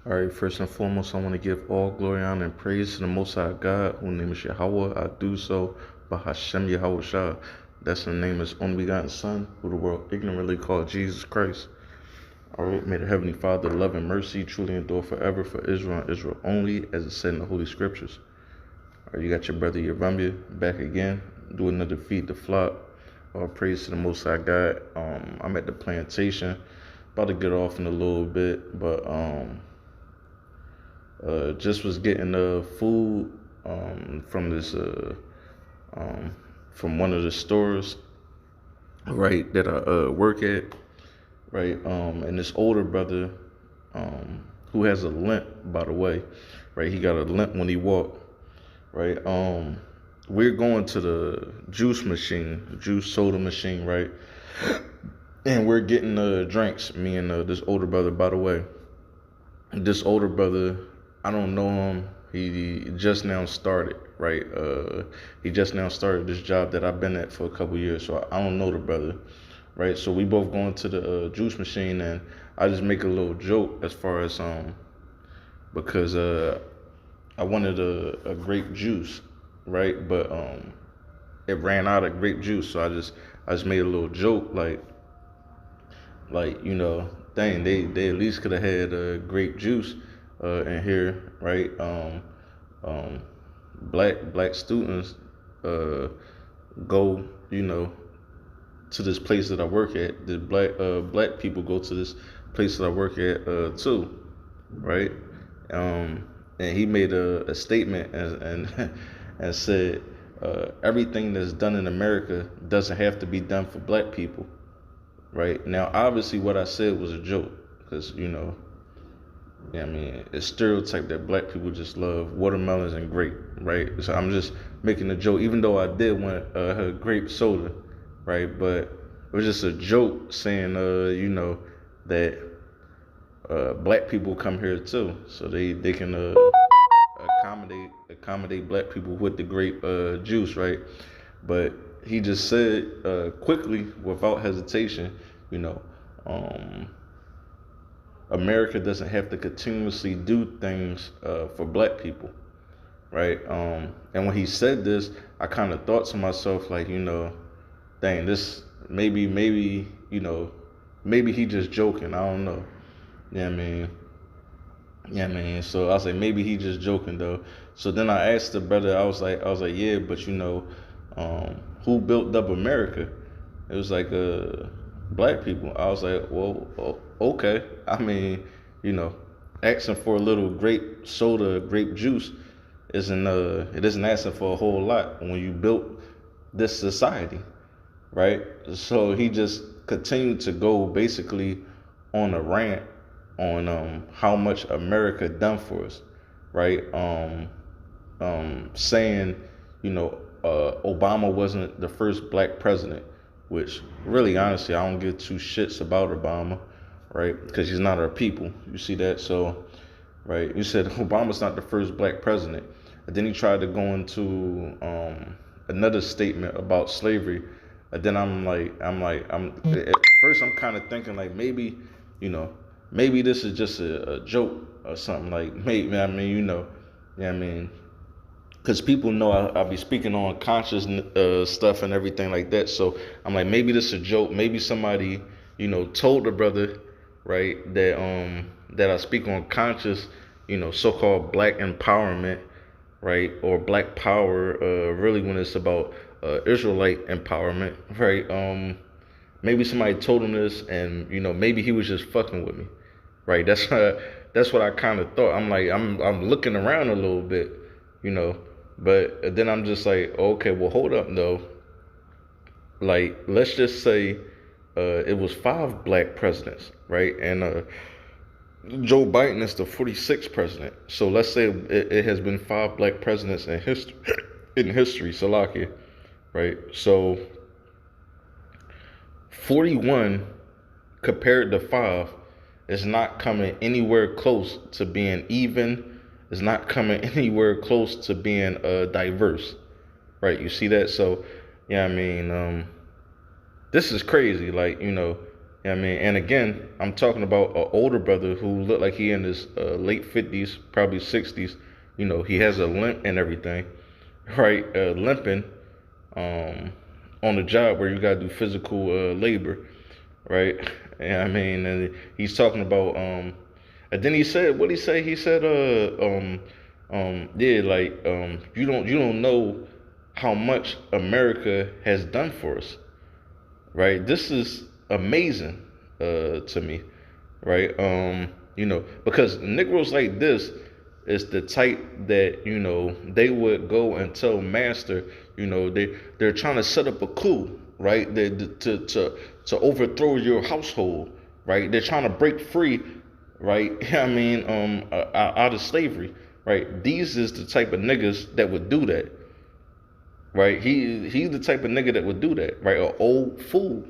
All right, first and foremost, I want to give all glory, honor, and praise to the Most High God, whose name is YAHAWAH. I do so by Hashem Yahweh Shah. That's the name of His only begotten Son, who the world ignorantly called Jesus Christ. All right, may the Heavenly Father, love and mercy truly endure forever for Israel and Israel only, as it said in the Holy Scriptures. All right, you got your brother Yeramya back again, do another feed the flock. All praise to the Most High God. I'm at the plantation, about to get off in a little bit, but just was getting food from this from one of the stores, right, that I work at, right. And this older brother, who has a limp, by the way, right. He got a limp when he walked, right. We're going to the juice soda machine, right, and we're getting drinks. Me and this older brother, by the way. This older brother, I don't know him. He just now started, right? He just now started this job that I've been at for a couple years, so I don't know the brother, right? So we both going to the juice machine, and I just make a little joke as far as because I wanted a grape juice, right? But it ran out of grape juice, so I just made a little joke like dang, they at least could have had grape juice in here, right? Um, black students go, to this place that I work at. The black people go to this place that I work at too, right? And he made a statement and and said everything that's done in America doesn't have to be done for black people. Right now, obviously, what I said was a joke because yeah, I mean, it's stereotype that black people just love watermelons and grape, right? So I'm just making a joke, even though I did want grape soda, right? But it was just a joke saying, that black people come here too, so they can accommodate black people with the grape juice, right? But he just said quickly, without hesitation, you know, um, America doesn't have to continuously do things for black people, right? And when he said this, I kind of thought to myself, like, dang, this maybe he just joking. I don't know. Yeah, I mean, yeah, man. So I was like, maybe he just joking though. So then I asked the brother. I was like, yeah, but who built up America? It was like black people. I was like, well, okay. I mean, you know, asking for a little grape soda, grape juice, it isn't asking for a whole lot when you built this society, right? So he just continued to go basically on a rant on how much America done for us, right? Saying, Obama wasn't the first black president, which really, honestly, I don't give two shits about Obama, right? Because he's not our people. You see that? So, right? You said Obama's not the first black president, and then he tried to go into another statement about slavery. And then at first I'm kind of thinking like you know, maybe this is just a joke or something. Like maybe I mean, yeah, I mean, because people know I be speaking on conscious stuff and everything like that. So I'm like, maybe this is a joke. Maybe somebody, told the brother, right, that I speak on conscious, so-called black empowerment, right, or black power. Really, when it's about Israelite empowerment, right? Maybe somebody told him this, and maybe he was just fucking with me, right? That's what I kind of thought. I'm like, I'm looking around a little bit, you know, but then I'm just like, okay, well, hold up, though. Like, let's just say it was 5 black presidents, right? And Joe Biden is the 46th president. So let's say it has been 5 black presidents in history, Salakia, right? So 41 compared to 5 is not coming anywhere close to being even. It's not coming anywhere close to being diverse, right? You see that? So, yeah, I mean, this is crazy. Like, I mean, and again, I'm talking about an older brother who looked like he in his late 50s, probably 60s. You know, he has a limp and everything, right? Limping um, on the job where you gotta do physical labor, right? And I mean, and he's talking about, and then he said, what he say? He said, yeah, like, you don't know how much America has done for us, right? This is amazing to me, right? You know, because Negroes like this is the type that, you know, they would go and tell master, you know, they're trying to set up a coup, right? To overthrow your household, right? They're trying to break free, right? I mean, out of slavery, right? These is the type of niggas that would do that, right? He's the type of nigga that would do that, right? An old fool.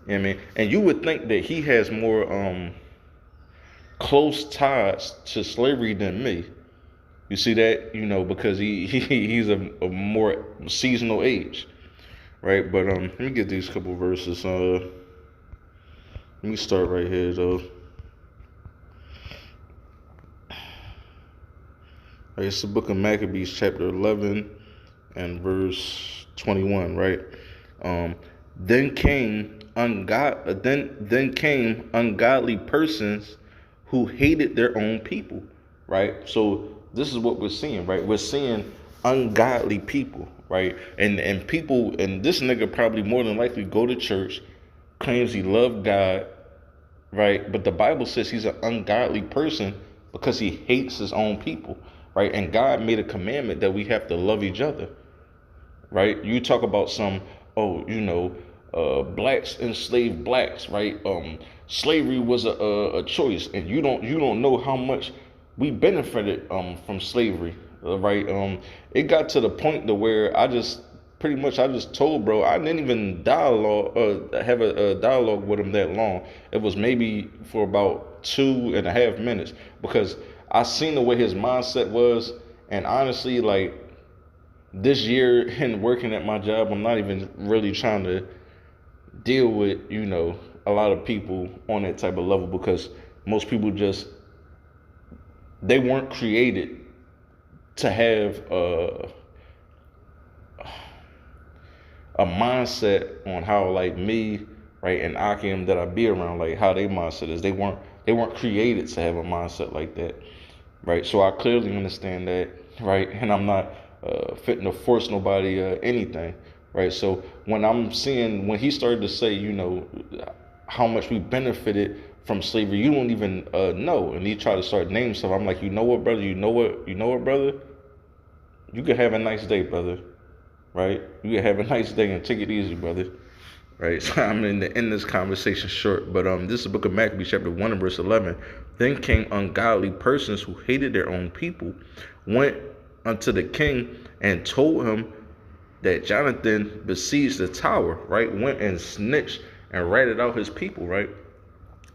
You know what I mean? And you would think that he has more close ties to slavery than me. You see that? You know, because he's a more seasonal age, right? But let me get these couple verses. Let me start right here though. Right, it's the book of Maccabees, chapter 11 and verse 21, right? Um, then came then came ungodly persons who hated their own people, right? So this is what we're seeing, right? We're seeing ungodly people, right? And people, and this nigga probably more than likely go to church, claims he loved God, right? But the Bible says he's an ungodly person because he hates his own people, right? And God made a commandment that we have to love each other, right? You talk about some, oh, you know, blacks enslaved blacks, right? Slavery was a choice, and you don't know how much we benefited from slavery, right? It got to the point to where I just told bro I didn't even have a dialogue with him that long. It was maybe for about 2.5 minutes because I seen the way his mindset was, and honestly, like this year in working at my job, I'm not even really trying to deal with, you know, a lot of people on that type of level because most people just they weren't created to have a mindset on how like me, right, and Akim that I be around, like how their mindset is. They weren't created to have a mindset like that, right? So I clearly understand that, right? And I'm not fitting to force nobody anything, right? So when he started to say, you know, how much we benefited from slavery, you don't even know, and he tried to start naming stuff. I'm like, you know what, brother? You know what, brother? You could have a nice day, brother, right? You could have a nice day and take it easy, brother. Right, so I'm going to end this conversation short, but this is the book of Maccabees, chapter 1 and verse 11. Then came ungodly persons who hated their own people, went unto the king and told him that Jonathan besieged the tower, right? Went and snitched and ratted out his people, right?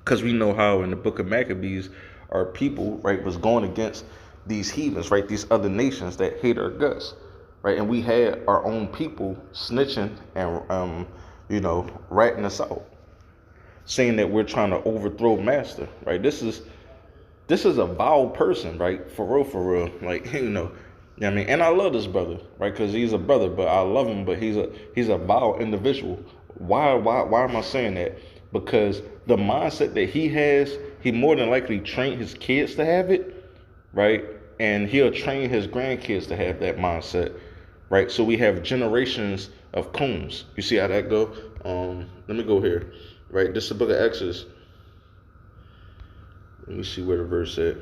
Because we know how in the book of Maccabees, our people, right, was going against these heathens, right? These other nations that hate our guts, right? And we had our own people snitching and, you know, ratting us out, saying that we're trying to overthrow master, right? This is a vile person, right? For real, like, you know what I mean? And I love this brother, right? Because he's a brother, but I love him, but he's a vile individual. Why am I saying that? Because the mindset that he has, he more than likely trained his kids to have it, right? And he'll train his grandkids to have that mindset, right? So we have generations of coons. You see how that go? Let me go here, right? This is the book of Exodus. Let me see where the verse at.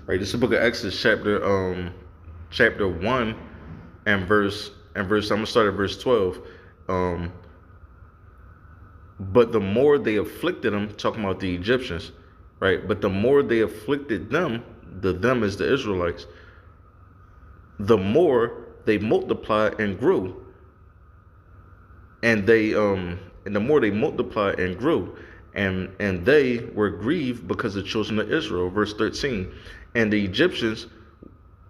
Right, this is the book of Exodus, chapter 1 and verse. I'm gonna start at verse 12. But the more they afflicted them, talking about the Egyptians, right? But the more they afflicted them, them is the Israelites, the more they multiplied and grew. And the more they multiplied and grew, and they were grieved because of the children of Israel. Verse 13. And the Egyptians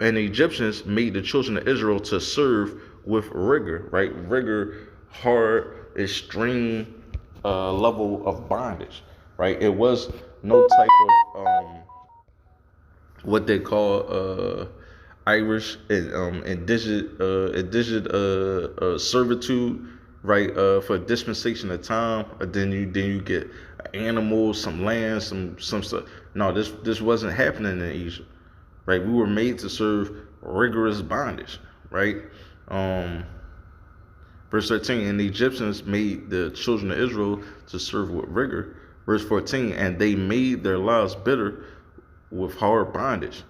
and the Egyptians made the children of Israel to serve with rigor, right? Rigor, hard, extreme level of bondage, right? It was no type of what they call Irish and indigent servitude, right? For a dispensation of time. Then you get animals, some land, some stuff. No, this wasn't happening in Egypt, right? We were made to serve rigorous bondage, right? Um, Verse 13, and the Egyptians made the children of Israel to serve with rigor. Verse 14, and they made their lives bitter with hard bondage,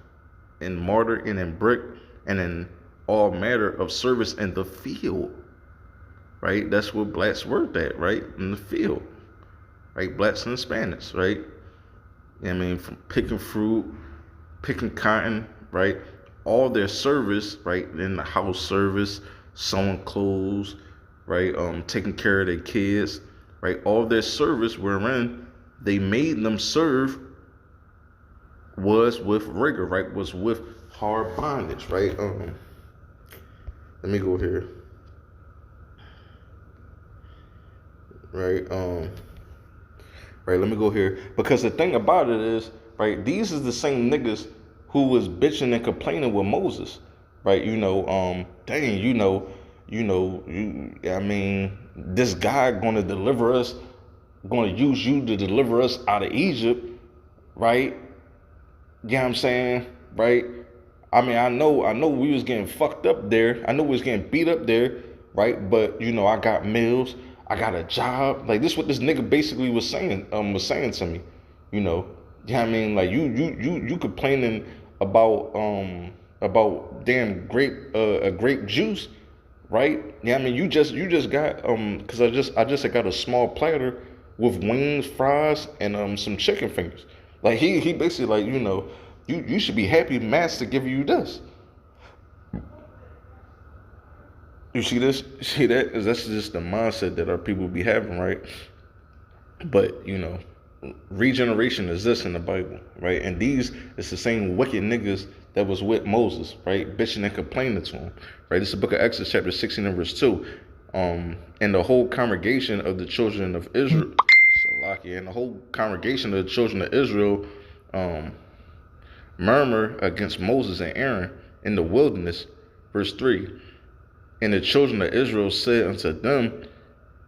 in mortar and in brick, and in all matter of service in the field. Right? That's what blacks worked at, right? In the field. Right? Blacks and Hispanics, right? I mean, from picking fruit, picking cotton, right? All their service, right? In the house service, sewing clothes, right? Taking care of their kids, right? All their service wherein they made them serve was with rigor, right? Was with hard bondage, right? Let me go here. Right, right, let me go here. Because the thing about it is, right, these is the same niggas who was bitching and complaining with Moses. Right, dang, I mean, this guy gonna deliver us, gonna use you to deliver us out of Egypt, right? You know what I'm saying? Right? I mean, I know we was getting fucked up there. I know we was getting beat up there, right? But I got meals, I got a job. Like, this is what this nigga basically was saying to me. You know what I mean? Like, you complaining about damn grape juice, right? Yeah, I mean, you just got because I just got a small platter with wings, fries, and some chicken fingers. Like, he basically, like, you should be happy master giving you this. You see this? See that? That's just the mindset that our people be having, right? But regeneration exists in the Bible, right? And these is the same wicked niggas that was with Moses, right? Bitching and complaining to him, right? This is the book of Exodus, chapter 16 and verse 2. And the whole congregation of the children of Israel, Salakia, and the whole congregation of the children of Israel murmur against Moses and Aaron in the wilderness. Verse 3. And the children of Israel said unto them,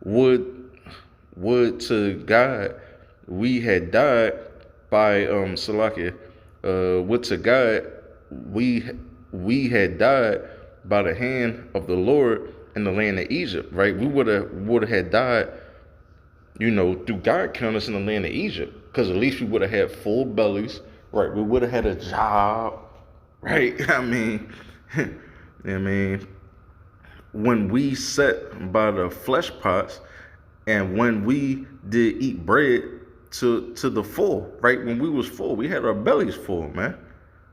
Would to God we had died by Salakia. Would to God we had died by the hand of the Lord in the land of Egypt, right? We would have had died, through God counting us in the land of Egypt, because at least we would have had full bellies, right? We would have had a job, right? I mean, when we sat by the flesh pots, and when we did eat bread to the full, right? When we was full, we had our bellies full, man.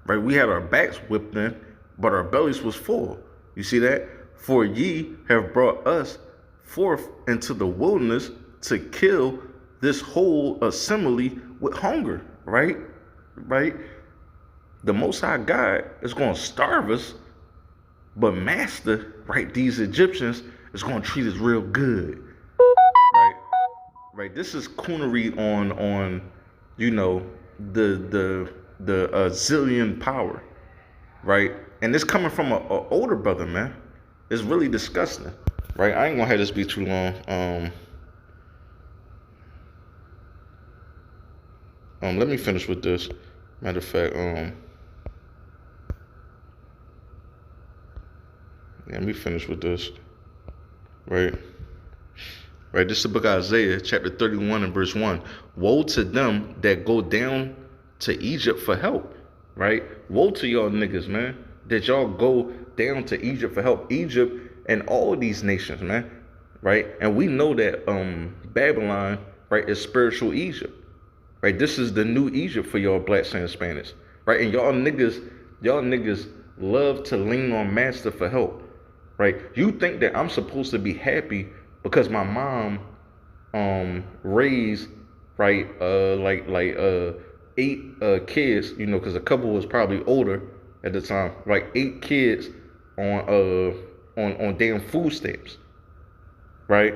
Right? We had our backs whipped in, but our bellies was full. You see that? For ye have brought us forth into the wilderness to kill this whole assembly with hunger, right? Right? The Most High God is going to starve us, but master, right, these Egyptians is going to treat us real good. Right, this is coonery on the zillion power, right? And this coming from a older brother, man. It's really disgusting, right? I ain't gonna have this be too long. Let me finish with this. Matter of fact, let me finish with this, right? Right, this is the book of Isaiah, chapter 31 and verse 1. Woe to them that go down to Egypt for help, right? Woe to y'all niggas, man, that y'all go down to Egypt for help. Egypt and all these nations, man, right? And we know that Babylon, right, is spiritual Egypt, right? This is the new Egypt for y'all blacks and Hispanics, right? And y'all niggas love to lean on master for help, right? You think that I'm supposed to be happy because my mom raised, right, 8 kids, because a couple was probably older, at the time, like 8 kids on damn food stamps, right?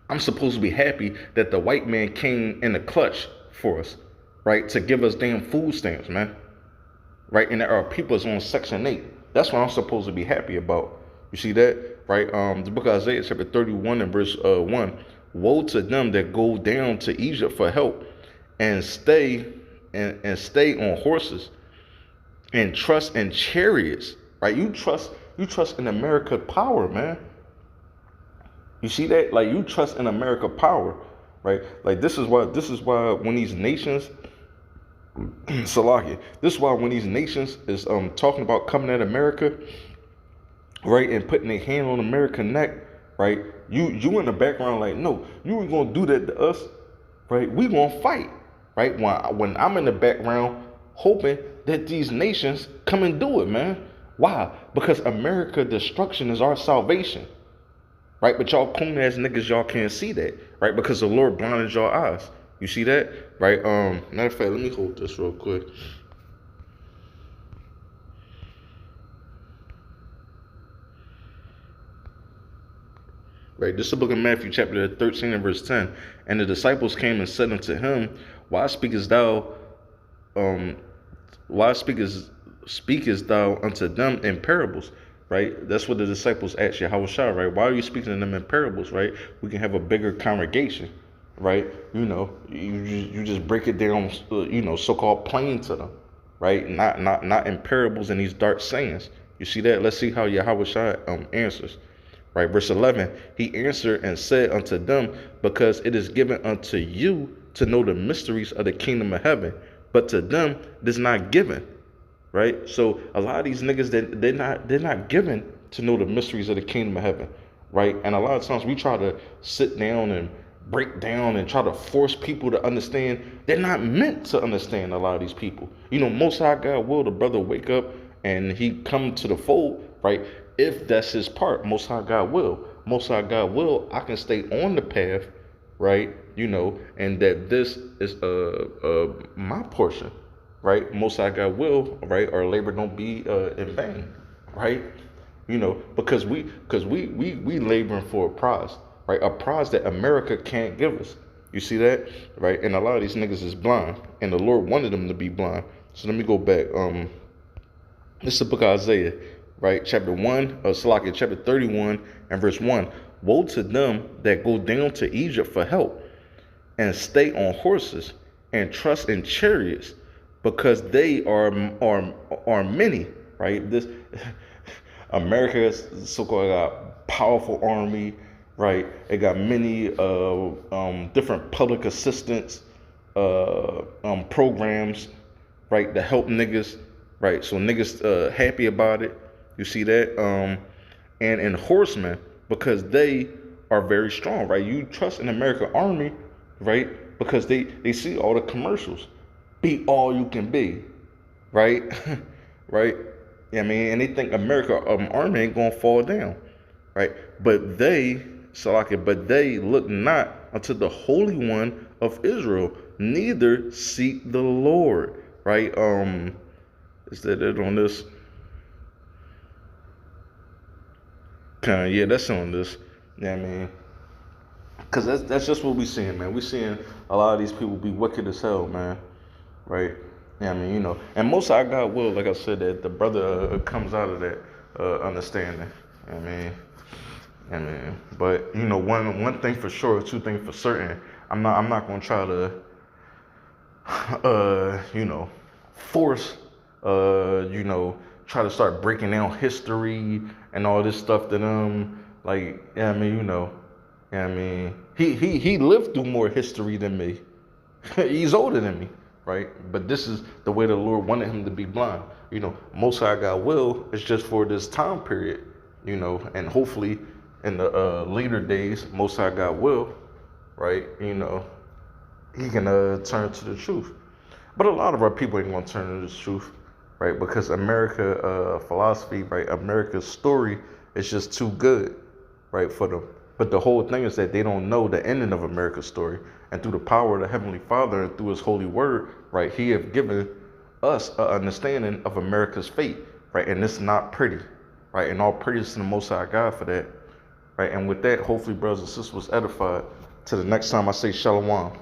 I'm supposed to be happy that the white man came in the clutch for us, right? To give us damn food stamps, man. Right? And there are people's on Section 8. That's what I'm supposed to be happy about. You see that? Right? The book of Isaiah, chapter 31 and verse 1. Woe to them that go down to Egypt for help and stay and stay on horses and trust in chariots. Right? You trust in America power, man. You see that? Like you trust in America power, right? Like this is why when these nations Salakia. This is why when these nations is talking about coming at America, right, and putting their hand on America's neck, right? You in the background like, no, you ain't gonna do that to us, right? We gonna fight, right? When I'm in the background hoping that these nations come and do it, man. Why? Because America destruction is our salvation. Right? But y'all coon ass niggas, y'all can't see that, right? Because the Lord blinded your eyes. You see that? Right? Matter of fact, let me hold this real quick. Right, this is the book of Matthew, chapter 13 and verse 10. And the disciples came and said unto him, Why speakest thou why speakest thou unto them in parables? Right? That's what the disciples asked YAHAWAH, right? Why are you speaking to them in parables, right? We can have a bigger congregation, right? You just break it down, so-called plain to them, right? Not in parables and these dark sayings. You see that? Let's see how YAHAWAH answers. Right, verse 11, he answered and said unto them, because it is given unto you to know the mysteries of the kingdom of heaven, but to them it is not given. Right? So a lot of these niggas that they're not given to know the mysteries of the kingdom of heaven. Right? And a lot of times we try to sit down and break down and try to force people to understand. They're not meant to understand a lot of these people. Most High God will the brother wake up and he come to the fold, right? If that's his part, Most High God will. Most High God will, I can stay on the path, right? And that this is my portion, right? Most High God will, right? Our labor don't be in vain, right? Because we laboring for a prize, right? A prize that America can't give us. You see that, right? And a lot of these niggas is blind, and the Lord wanted them to be blind. So let me go back. This is the book of Isaiah, right? Chapter 31 and verse 1. Woe to them that go down to Egypt for help and stay on horses and trust in chariots, because they are many, right? This America's so-called powerful army, right? It got many different public assistance programs, right, to help niggas, right? So niggas happy about it. You see that? And in horsemen, because they are very strong, right? You trust in American army, right? Because they see all the commercials. Be all you can be, right? Right? Yeah, I mean, and they think America army ain't gonna fall down, right? But they look not unto the Holy One of Israel, neither seek the Lord, right? Is that it on this? Yeah, that's on this. Yeah, I mean, cause that's just what we seeing, man. We seeing a lot of these people be wicked as hell, man. Right? Yeah, I mean, and most High God will, like I said, that the brother comes out of that understanding. But one thing for sure, two things for certain. I'm not gonna try to force try to start breaking down history and all this stuff to them. Like, yeah, I mean, he lived through more history than me. He's older than me, right? But this is the way the Lord wanted him to be blind. Most High God will is just for this time period, and hopefully in the later days, Most High God will, right? He can turn to the truth. But a lot of our people ain't gonna turn to the truth, right? Because America philosophy, right? America's story is just too good, right, for them. But the whole thing is that they don't know the ending of America's story. And through the power of the Heavenly Father and through His holy word, right, He have given us an understanding of America's fate, right? And it's not pretty, right? And all praise to the Most High God for that, right? And with that, hopefully, brothers and sisters was edified. To the next time I say shalom.